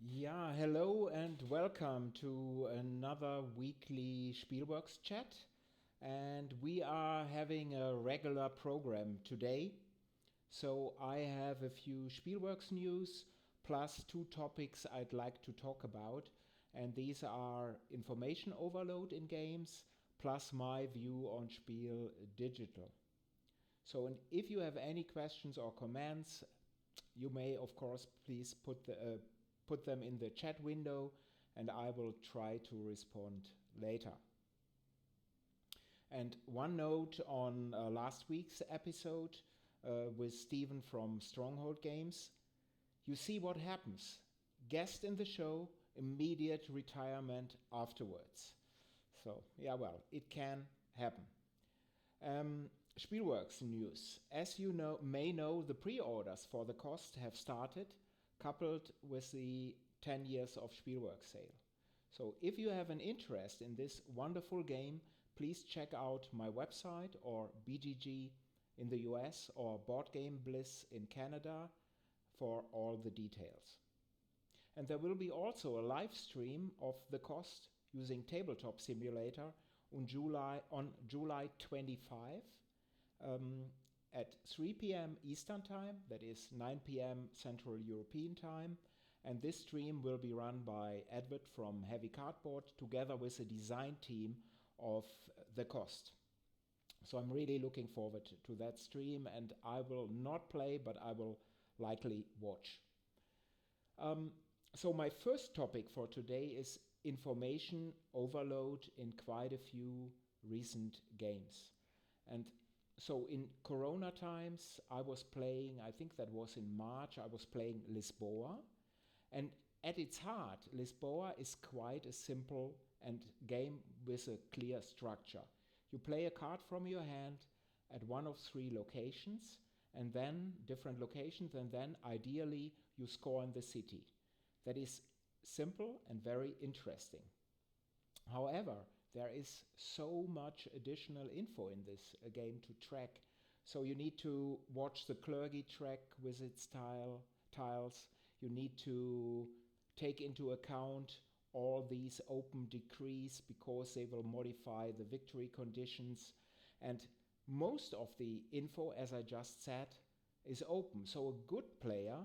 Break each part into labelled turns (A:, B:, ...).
A: Yeah, hello and welcome to another weekly Spielworxx chat. And we are having a regular program today. So I have a few Spielworxx news plus two topics I'd like to talk about. And these are information overload in games plus my view on Spiel Digital. So, and if you have any questions or comments, you may, of course, please put them in the chat window, and I will try to respond later. And one note on last week's episode with Steven from Stronghold Games. You see what happens. Guest in the show, immediate retirement afterwards. So, yeah, well, it can happen. Spielworxx news. As you may know, the pre-orders for the cost have started, coupled with the 10 years of Spielworxx sale. So if you have an interest in this wonderful game, please check out my website or BGG in the US or Board Game Bliss in Canada for all the details. And there will be also a live stream of the cost using Tabletop Simulator on July 25 at 3 p.m. Eastern Time, that is 9 p.m. Central European Time. And this stream will be run by Edward from Heavy Cardboard together with a design team of the cost. So I'm really looking forward to that stream, and I will not play, but I will likely watch. So my first topic for today is information overload in quite a few recent games. And so in Corona times, I was playing, I think that was in March, I was playing Lisboa. And at its heart, Lisboa is quite a simple game with a clear structure. You play a card from your hand at one of three locations, and then different locations, and then ideally you score in the city. That is simple and very interesting. However, there is so much additional info in this game to track. So you need to watch the clergy track with its tiles. You need to take into account all these open decrees because they will modify the victory conditions. And most of the info, as I just said, is open. So a good player,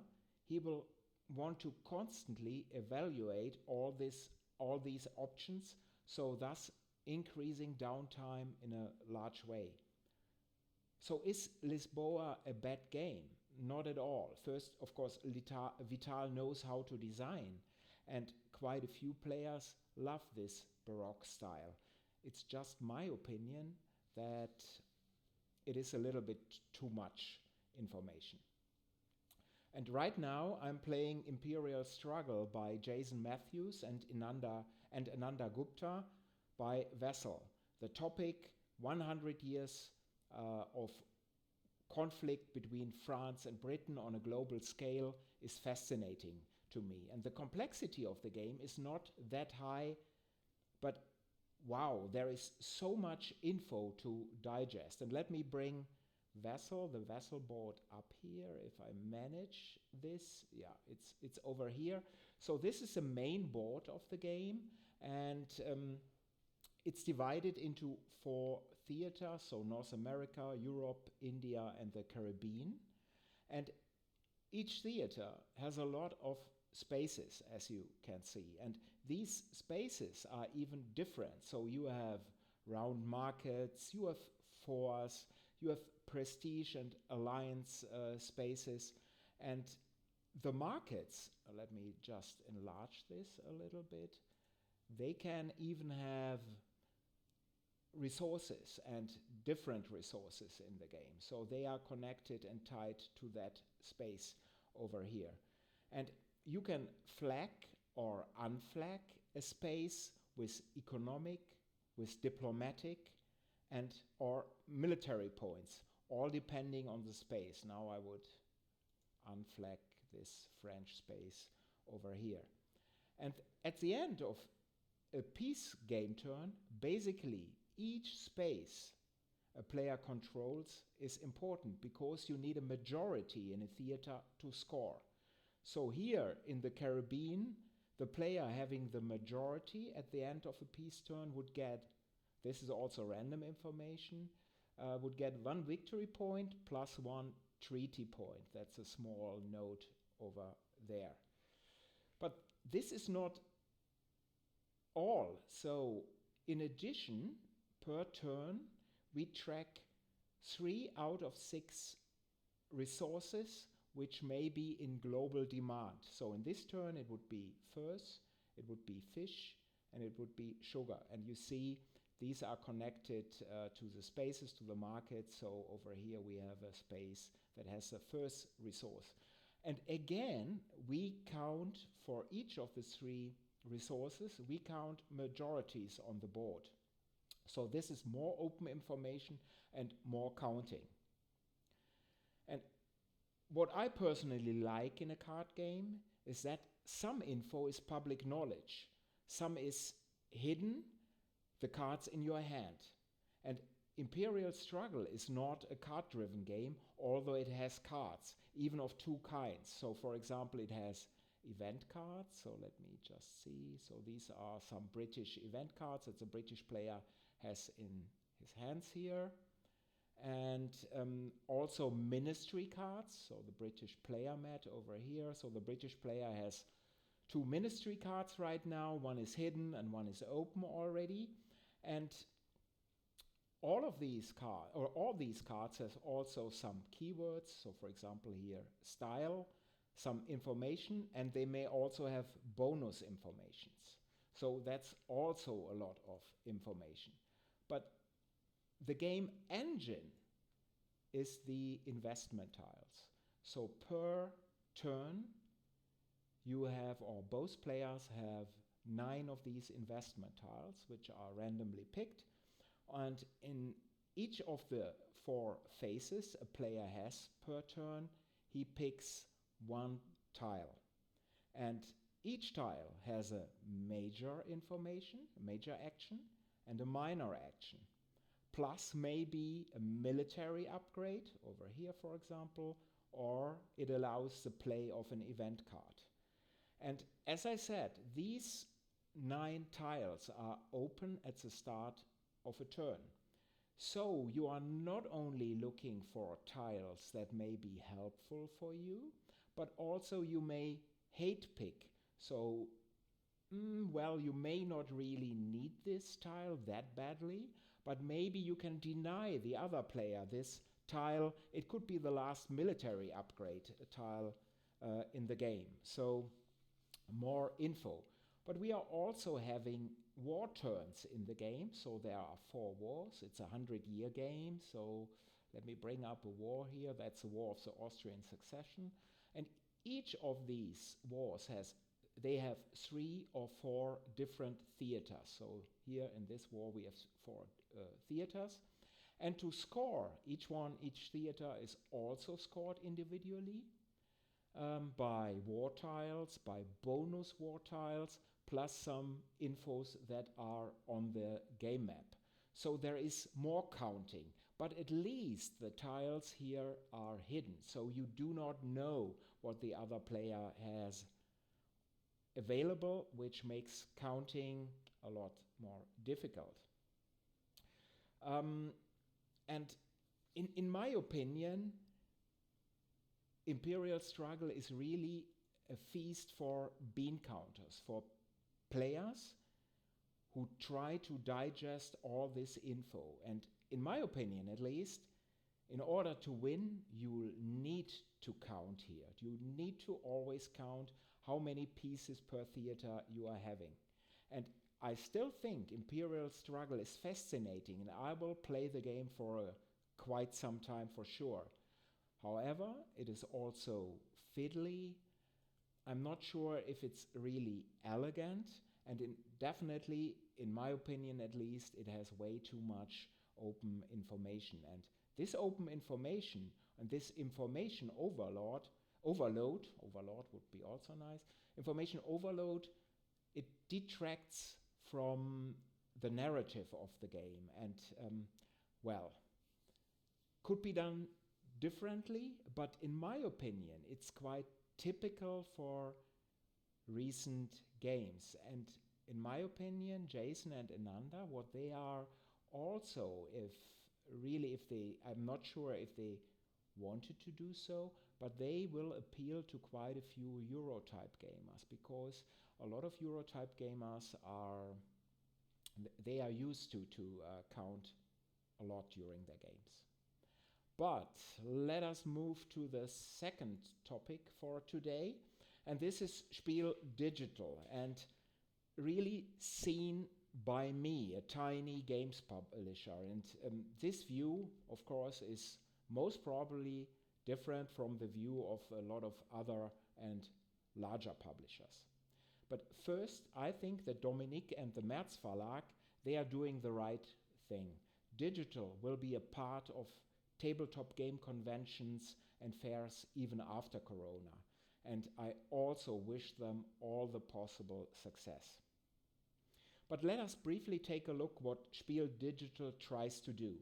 A: he will want to constantly evaluate all these options, so thus increasing downtime in a large way. So is Lisboa a bad game? Not at all. First, of course, Vital knows how to design, and quite a few players love this Baroque style. It's just my opinion that it is a little bit too much information. And right now I'm playing Imperial Struggle by Jason Matthews and Ananda Gupta by Vessel. The topic, 100 years of conflict between France and Britain on a global scale, is fascinating to me. And the complexity of the game is not that high, but wow, there is so much info to digest. And let me bring the vessel board up here, if I manage this. Yeah, it's over here. So this is the main board of the game, and it's divided into 4 theaters, so North America, Europe, India, and the Caribbean. And each theater has a lot of spaces, as you can see. And these spaces are even different. So you have round markets, you have forts, you have prestige and alliance spaces. And the markets, let me just enlarge this a little bit, they can even have resources and different resources in the game. So they are connected and tied to that space over here. And you can flag or unflag a space with economic, with diplomatic, and or military points, all depending on the space. Now I would unflag this French space over here. And at the end of a peace game turn, basically each space a player controls is important because you need a majority in a theater to score. So here in the Caribbean, the player having the majority at the end of a peace turn would get, this is also random information, would get 1 victory point plus 1 treaty point. That's a small note over there. But this is not all. So in addition, per turn, we track 3 out of 6 resources which may be in global demand. So in this turn it would be furs, it would be fish, and it would be sugar. And you see these are connected to the spaces, to the market. So over here we have a space that has the first resource. And again, we count for each of the 3 resources, we count majorities on the board. So this is more open information and more counting. And what I personally like in a card game is that some info is public knowledge. Some is hidden, the cards in your hand. And Imperial Struggle is not a card-driven game, although it has cards, even of 2 kinds. So for example, it has event cards. So let me just see. So these are some British event cards that the British player has in his hands here. And also ministry cards, so the British player mat over here. So the British player has 2 ministry cards right now. One is hidden and one is open already. And all these cards has also some keywords. So for example here, style, some information, and they may also have bonus informations. So that's also a lot of information. But the game engine is the investment tiles. So per turn, you have, or both players have 9 of these investment tiles, which are randomly picked. And in each of the 4 phases a player has per turn, he picks 1 tile. And each tile has a major information, a major action, and a minor action. Plus maybe a military upgrade, over here for example, or it allows the play of an event card. And as I said, these 9 tiles are open at the start of a turn. So you are not only looking for tiles that may be helpful for you, but also you may hate pick. So, well, you may not really need this tile that badly, but maybe you can deny the other player this tile. It could be the last military upgrade tile in the game. So more info. But we are also having war turns in the game. So there are 4 wars. It's a 100-year game. So let me bring up a war here. That's the War of the Austrian Succession. And each of these wars they have 3 or 4 different theaters. So here in this war we have 4 theaters. And to score each theater is also scored individually by war tiles, by bonus war tiles, plus some infos that are on the game map. So there is more counting, but at least the tiles here are hidden. So you do not know what the other player has available, which makes counting a lot more difficult. And in my opinion, Imperial Struggle is really a feast for bean counters, for players who try to digest all this info. And in my opinion, at least, in order to win, you need to count here. You need to always count how many pieces per theater you are having. And I still think Imperial Struggle is fascinating, and I will play the game for quite some time for sure. However, it is also fiddly. I'm not sure if it's really elegant, and definitely, in my opinion at least, it has way too much open information. And this open information and this information overload would be also nice. Information overload, it detracts from the narrative of the game, and well, could be done differently, but in my opinion, it's quite typical for recent games. And in my opinion, Jason and Ananda, what they are also, I'm not sure if they wanted to do so, but they will appeal to quite a few Euro-type gamers, because a lot of Euro-type gamers they are used to count a lot during their games. But let us move to the second topic for today, and this is Spiel Digital, and really seen by me, a tiny games publisher. And this view, of course, is most probably different from the view of a lot of other and larger publishers. But first, I think that Dominik and the Merz Verlag, they are doing the right thing. Digital will be a part of tabletop game conventions and fairs even after Corona. And I also wish them all the possible success. But let us briefly take a look what Spiel Digital tries to do.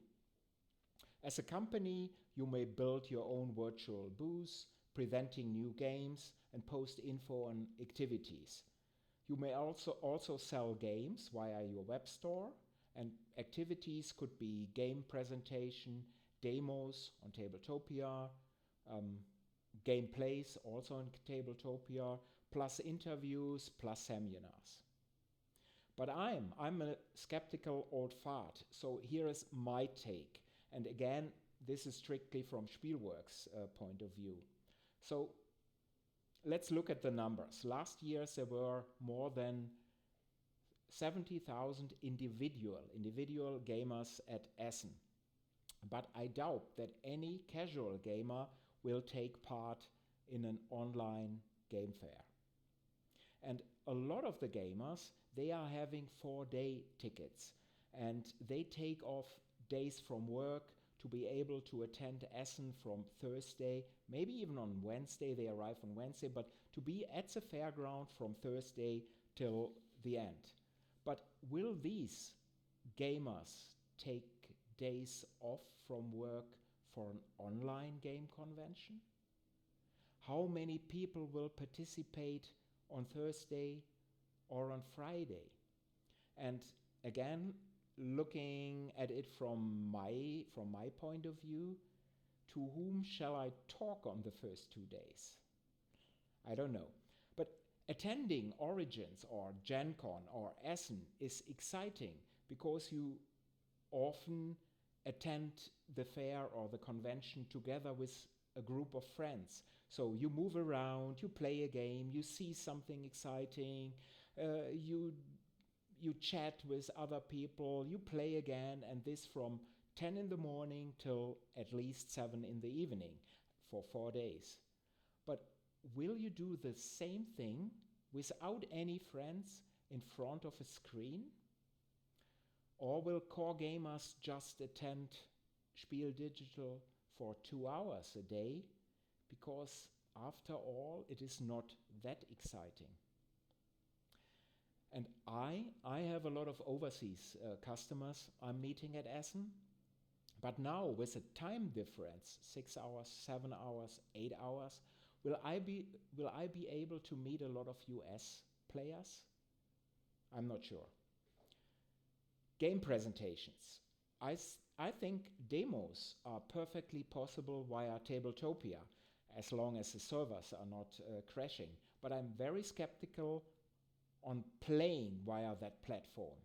A: As a company, you may build your own virtual booth, presenting new games and post info on activities. You may also sell games via your web store, and activities could be game presentation, demos on Tabletopia, gameplays also on Tabletopia, plus interviews, plus seminars. But I'm a skeptical old fart, so here is my take. And again, this is strictly from Spielworxx point of view. So let's look at the numbers. Last year there were more than 70,000 individual gamers at Essen. But I doubt that any casual gamer will take part in an online game fair. And a lot of the gamers, they are having 4-day tickets, and they take off days from work to be able to attend Essen from Thursday, maybe even on Wednesday. They arrive on Wednesday, but to be at the fairground from Thursday till the end. But will these gamers take days off from work for an online game convention? How many people will participate on Thursday or on Friday? And again, looking at it from my point of view, to whom shall I talk on the first 2 days? I don't know. But attending Origins or Gen Con or Essen is exciting because you often attend the fair or the convention together with a group of friends. So you move around, you play a game, you see something exciting, you chat with other people, you play again, and this from 10 in the morning till at least 7 in the evening for 4 days. But will you do the same thing without any friends in front of a screen? Or will core gamers just attend Spiel Digital for 2 hours a day? Because after all, it is not that exciting. And I have a lot of overseas customers I'm meeting at Essen. But now with a time difference, 6 hours, 7 hours, 8 hours, will I be able to meet a lot of US players? I'm not sure. Game presentations. I think demos are perfectly possible via Tabletopia, as long as the servers are not crashing. But I'm very skeptical on playing via that platform.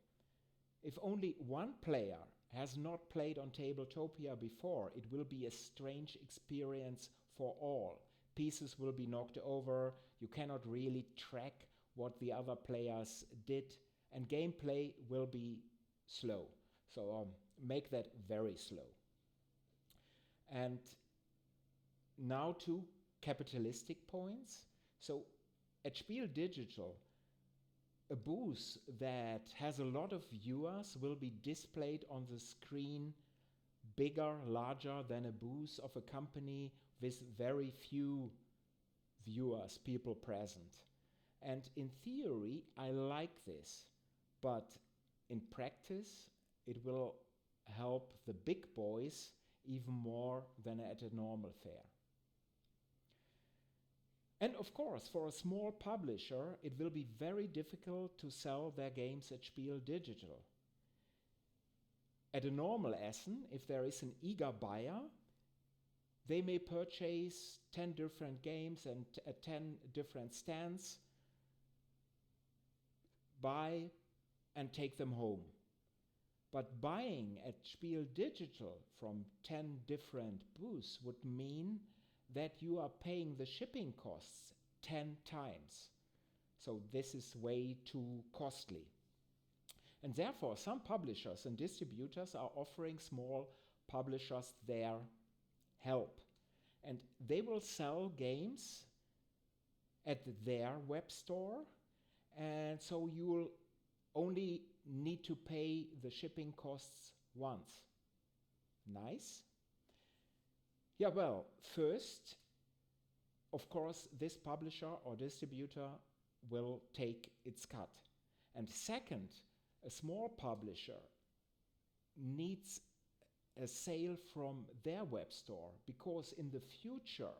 A: If only one player has not played on Tabletopia before, it will be a strange experience for all. Pieces will be knocked over, you cannot really track what the other players did, and gameplay will be slow. So make that very slow. And now to capitalistic points. So at Spiel Digital, a booth that has a lot of viewers will be displayed on the screen larger than a booth of a company with very few viewers, people present. And in theory, I like this, but in practice, it will help the big boys even more than at a normal fair. And of course, for a small publisher, it will be very difficult to sell their games at Spiel Digital. At a normal Essen, if there is an eager buyer, they may purchase 10 different games and at 10 different stands, buy and take them home. But buying at Spiel Digital from 10 different booths would mean that you are paying the shipping costs 10 times. So this is way too costly. And therefore, some publishers and distributors are offering small publishers their help. And they will sell games at their web store, and so you will only need to pay the shipping costs once. Nice? Yeah, well, first, of course, this publisher or distributor will take its cut. And second, a small publisher needs a sale from their web store, because in the future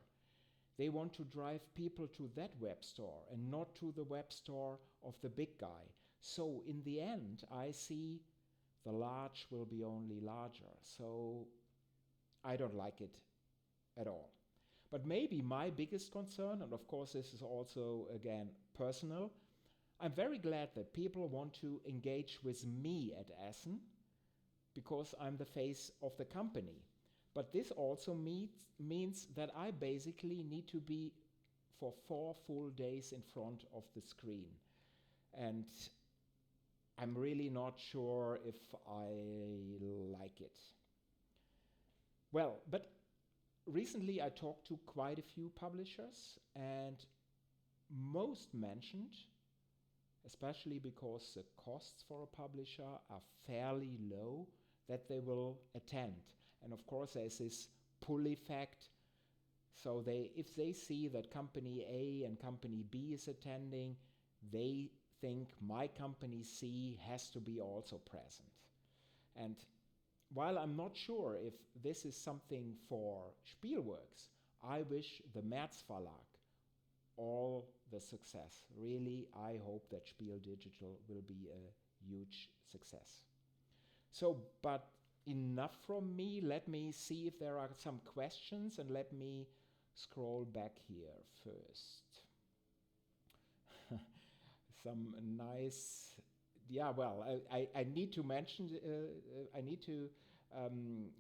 A: they want to drive people to that web store and not to the web store of the big guy. So in the end, I see the large will be only larger. So I don't like it at all. But maybe my biggest concern, and of course this is also again personal, I'm very glad that people want to engage with me at Essen, because I'm the face of the company. But this also means that I basically need to be for 4 full days in front of the screen. And I'm really not sure if I like it. Well, but recently I talked to quite a few publishers, and most mentioned, especially because the costs for a publisher are fairly low, that they will attend. And of course there's this pull effect. So if they see that company A and company B is attending, they think my company C has to be also present. And while I'm not sure if this is something for Spielworxx, I wish the März Verlag all the success. Really, I hope that Spiel Digital will be a huge success. So, but enough from me. Let me see if there are some questions, and let me scroll back here first. Some nice, yeah, well, I need to mention,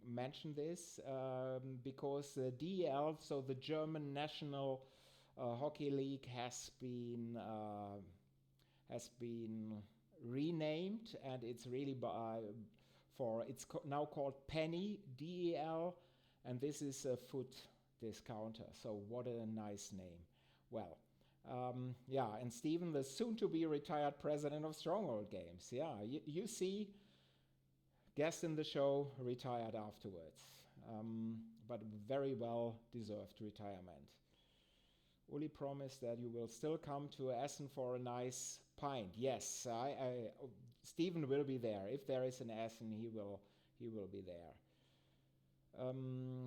A: mention this because the DEL, so the German National Hockey League, has been renamed, and it's really now called Penny DEL, and this is a foot discounter. So what a nice name. Well, yeah, and Stephen, the soon-to-be retired president of Stronghold Games. Yeah, you see, guest in the show, retired afterwards, but very well deserved retirement. Uli promised that you will still come to Essen for a nice pint. Yes, Stephen will be there. If there is an Essen, he will be there.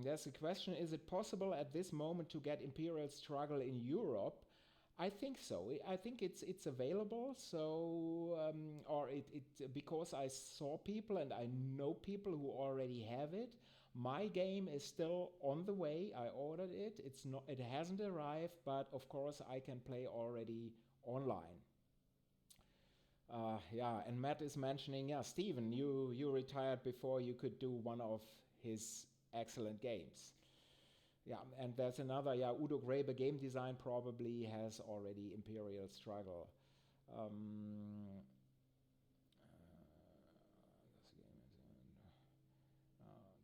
A: There's a question: is it possible at this moment to get Imperial Struggle in Europe? I think so. I think it's available. So, or because I saw people and I know people who already have it. My game is still on the way. I ordered it. It hasn't arrived, but of course I can play already online. Yeah, and Matt is mentioning, yeah, Stephen, you retired before you could do one of his excellent games. Yeah, and there's another, yeah, Udo Graber Game Design probably has already Imperial Struggle.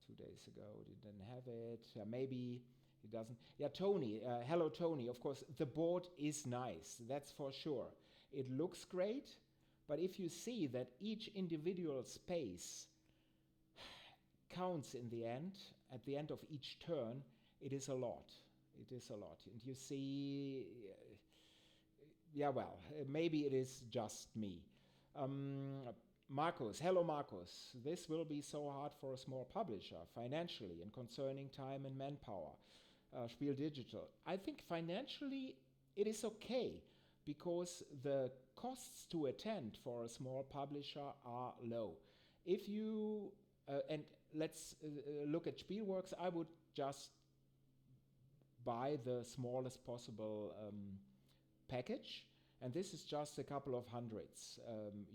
A: 2 days ago, didn't have it. Maybe he doesn't. Yeah, Tony, hello Tony. Of course, the board is nice, that's for sure. It looks great, but if you see that each individual space counts in the end, at the end of each turn, it is a lot. It is a lot. And you see, yeah, well, maybe it is just me. Marcus, hello Marcus. This will be so hard for a small publisher, financially and concerning time and manpower. Spiel Digital. I think financially it is okay because the costs to attend for a small publisher are low. If you, and let's look at Spielworxx, I would just buy the smallest possible package. And this is just a couple of hundreds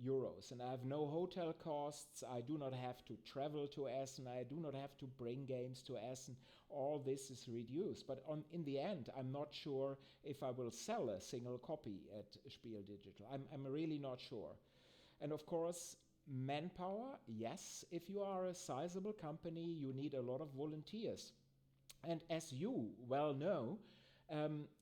A: euros. And I have no hotel costs. I do not have to travel to Essen. I do not have to bring games to Essen. All this is reduced. But in the end, I'm not sure if I will sell a single copy at Spiel Digital. I'm really not sure. And of course, manpower, yes. If you are a sizable company, you need a lot of volunteers. And as you well know,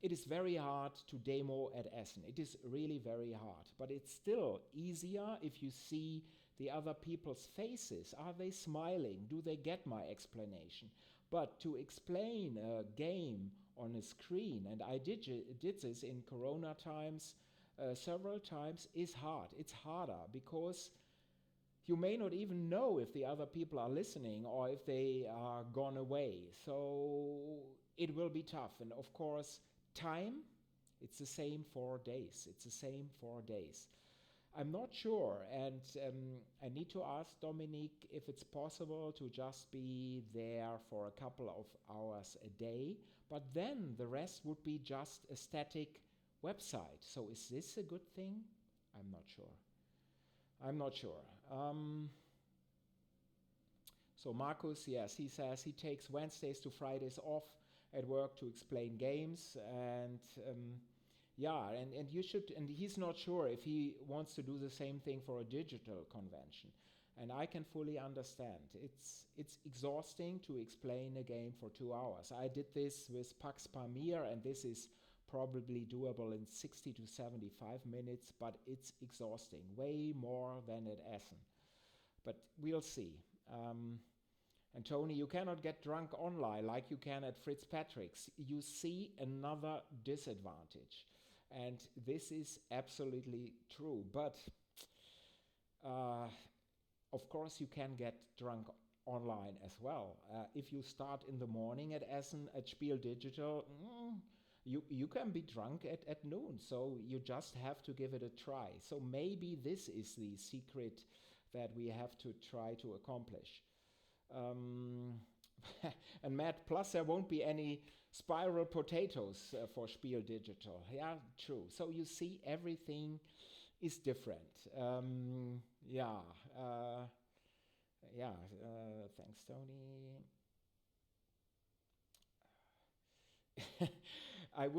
A: it is very hard to demo at Essen. It is really very hard. But it's still easier if you see the other people's faces. Are they smiling? Do they get my explanation? But to explain a game on a screen, and I did this in Corona times several times, is hard. It's harder because you may not even know if the other people are listening or if they are gone away. So it will be tough. And of course, time, it's the same 4 days. It's the same 4 days. I'm not sure, and I need to ask Dominique if it's possible to just be there for a couple of hours a day, but then the rest would be just a static website. So is this a good thing? I'm not sure. I'm not sure. So Markus, yes, he says he takes Wednesdays to Fridays off at work to explain games, and and you should, and he's not sure if he wants to do the same thing for a digital convention. And I can fully understand. It's exhausting to explain a game for 2 hours. I did this with Pax Pamir, and this is probably doable in 60 to 75 minutes, but it's exhausting, way more than at Essen. But we'll see. And Tony, you cannot get drunk online like you can at Fitzpatrick's. You see another disadvantage. And this is absolutely true. But of course, you can get drunk online as well. If you start in the morning at Essen, at Spiel Digital, you can be drunk at noon. So you just have to give it a try. So maybe this is the secret that we have to try to accomplish. And Matt, plus there won't be any spiral potatoes for Spiel Digital. Yeah, true. So you see, everything is different. Thanks, Tony. It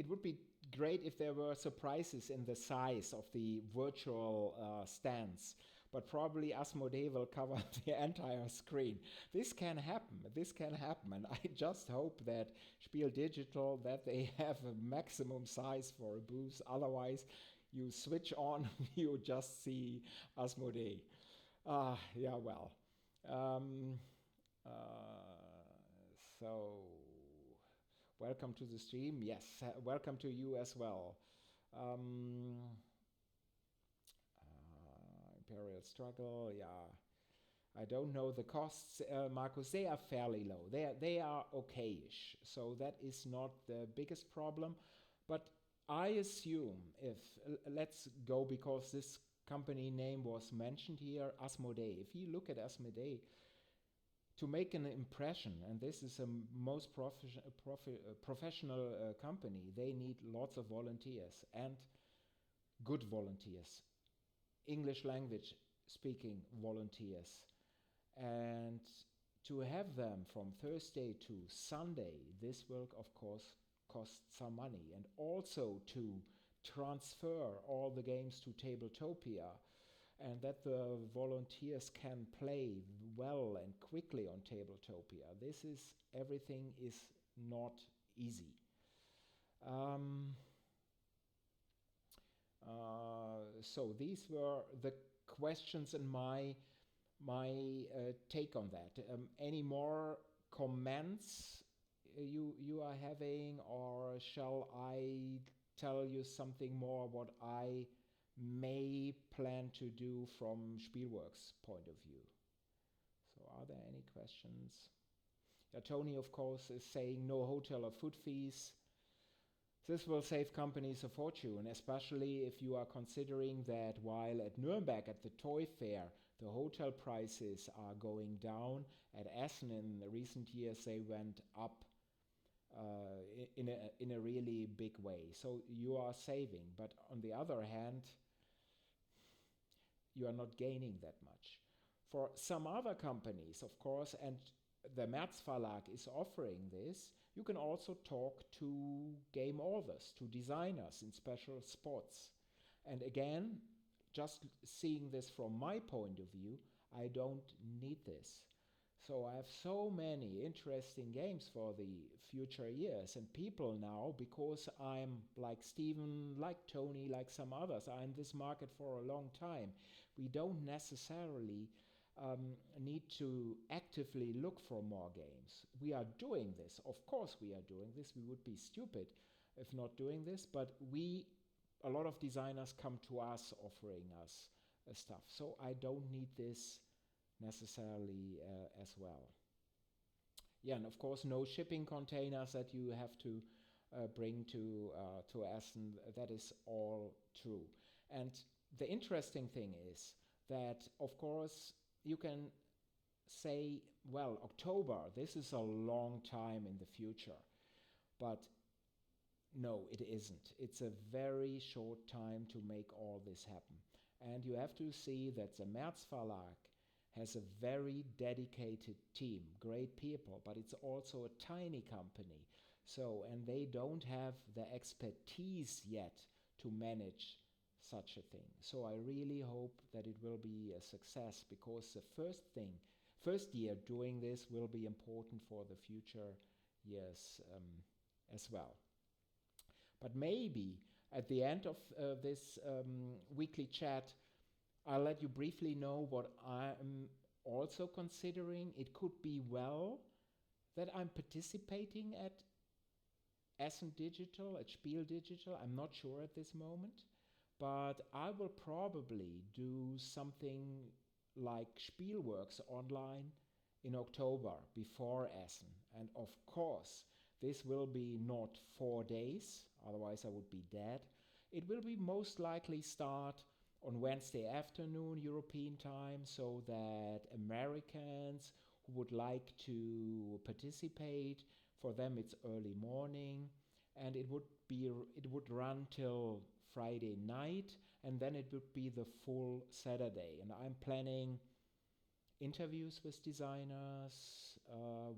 A: would be great if there were surprises in the size of the virtual stands, but probably Asmodee will cover the entire screen. This can happen, and I just hope that Spiel Digital, that they have a maximum size for a booth, otherwise you switch on, you just see Asmodee. So welcome to the stream. Yes, welcome to you as well. Imperial Struggle, yeah. I don't know the costs, Markus. They are fairly low. They are okay-ish. So that is not the biggest problem. But I assume let's go, because this company name was mentioned here, Asmodee. If you look at Asmodee, to make an impression, and this is a most professional company, they need lots of volunteers, and good volunteers, English language speaking volunteers. And to have them from Thursday to Sunday, this will of course cost some money. And also to transfer all the games to Tabletopia, and that the volunteers can play well and quickly on Tabletopia. Everything is not easy. So these were the questions and my take on that. Any more comments you are having, or shall I tell you something more what I may plan to do from Spielworxx point of view? So are there any questions? Tony, of course, is saying no hotel or food fees. This will save companies a fortune, especially if you are considering that while at Nuremberg at the toy fair the hotel prices are going down, at Essen in the recent years they went up in a really big way. So you are saving, but on the other hand, you are not gaining that much. For some other companies, of course, and the Merz Verlag is offering this, you can also talk to game authors, to designers in special spots. And again, just seeing this from my point of view, I don't need this. So I have so many interesting games for the future years, and people now, because I'm like Stephen, like Tony, like some others, are in this market for a long time. We don't necessarily need to actively look for more games. We are doing this. Of course we are doing this. We would be stupid if not doing this, but a lot of designers come to us offering us stuff. So I don't need this necessarily as well. Yeah, and of course no shipping containers that you have to bring to Essen. That is all true. And the interesting thing is that, of course, you can say, well, October, this is a long time in the future. But no, it isn't. It's a very short time to make all this happen. And you have to see that the Merz Verlag has a very dedicated team, great people, but it's also a tiny company. So, and they don't have the expertise yet to manage such a thing. So I really hope that it will be a success, because the first year doing this will be important for the future years as well. But maybe at the end of this weekly chat, I'll let you briefly know what I'm also considering. It could be well that I'm participating at Essen Digital, at Spiel Digital. I'm not sure at this moment. But I will probably do something like Spielworxx online in October before Essen. And of course, this will be not 4 days, otherwise I would be dead. It will be most likely start on Wednesday afternoon European time, so that Americans who would like to participate, for them it's early morning, and it would run till Friday night, and then it would be the full Saturday. And I'm planning interviews with designers,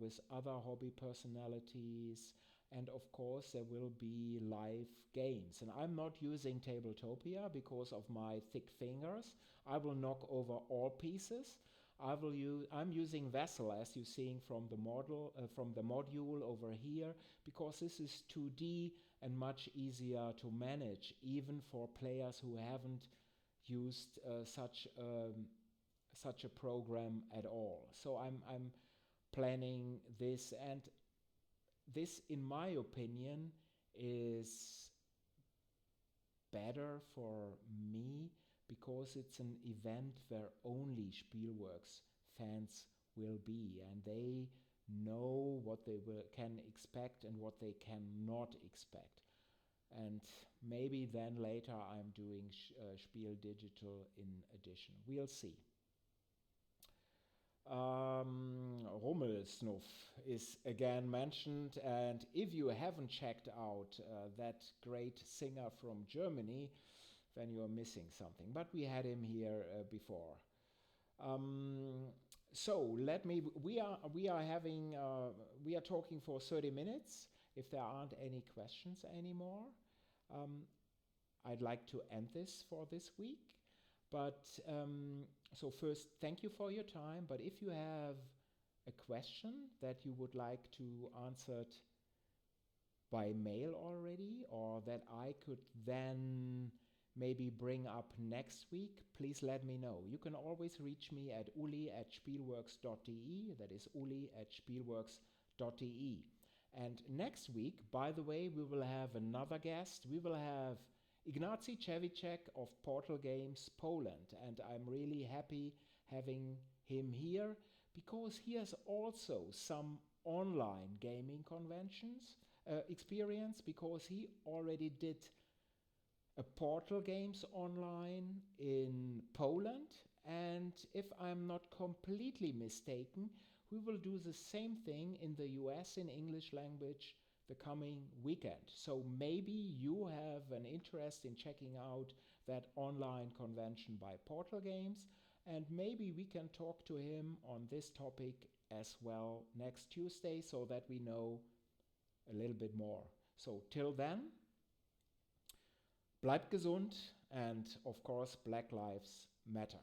A: with other hobby personalities, and of course there will be live games. And I'm not using Tabletopia because of my thick fingers. I will knock over all pieces. I'm using Vessel, as you're seeing from the module over here, because this is 2D and much easier to manage, even for players who haven't used such a program at all. So I'm planning this, and this, in my opinion, is better for me, because it's an event where only Spielworxx fans will be, and they know what they can expect and what they cannot expect. And maybe then later I'm doing Spiel Digital in addition. We'll see. Rummelsnuff is again mentioned, and if you haven't checked out that great singer from Germany, then you are missing something. But we had him here before. So we are talking for 30 minutes. If there aren't any questions anymore, I'd like to end this for this week. But so first, thank you for your time. But if you have a question that you would like to answer by mail already, or that I could then maybe bring up next week, please let me know. You can always reach me at uli@spielworxx.de. That is uli@spielworxx.de. And next week, by the way, we will have another guest. We will have Ignacy Cevicek of Portal Games Poland, and I'm really happy having him here, because he has also some online gaming conventions experience, because he already did a Portal games online in Poland, and if I'm not completely mistaken, we will do the same thing in the US in English language the coming weekend. So maybe you have an interest in checking out that online convention by Portal Games, and maybe we can talk to him on this topic as well next Tuesday, so that we know a little bit more. So till then, bleibt gesund, and of course, Black Lives Matter.